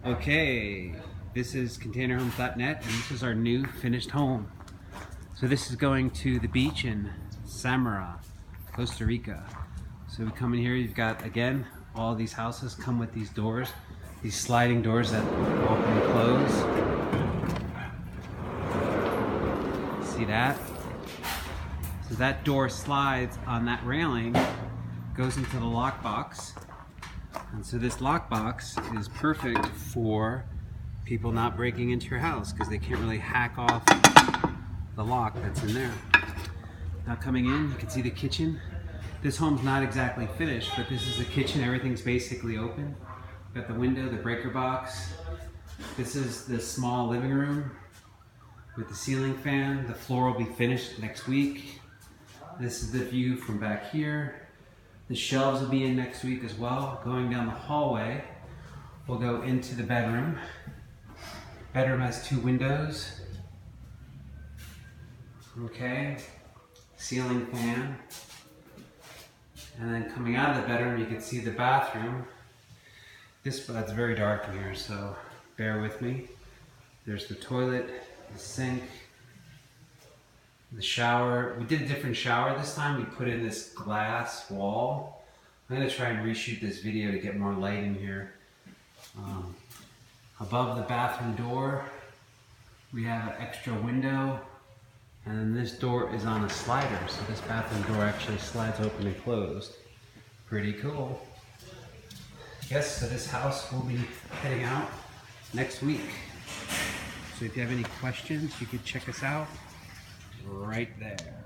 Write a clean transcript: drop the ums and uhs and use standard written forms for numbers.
Okay, this is containerhomes.net and this is our new finished home. So this is going to the beach in Nosara, Costa Rica. So we come in here, you've got, again, all these houses come with these doors, these sliding doors that open and close. See that? So that door slides on that railing, goes into the lockbox. And so this lockbox is perfect for people not breaking into your house because they can't really hack off the lock that's in there. Now coming in, you can see the kitchen. This home's not exactly finished, but this is the kitchen. Everything's basically open. Got the window, the breaker box. This is the small living room with the ceiling fan. The floor will be finished next week. This is the view from back here. The shelves will be in next week as well. Going down the hallway, we'll go into the bedroom. Bedroom has 2 windows. Okay, ceiling fan. And then coming out of the bedroom, you can see the bathroom. It's very dark in here, so bear with me. There's the toilet, the sink, the shower. We did a different shower this time. We put in this glass wall. I'm going to try and reshoot this video to get more light in here. Above the bathroom door, we have an extra window. And then this door is on a slider, so this bathroom door actually slides open and closed. Pretty cool. Yes, so this house will be heading out next week. So if you have any questions, you can check us out right there.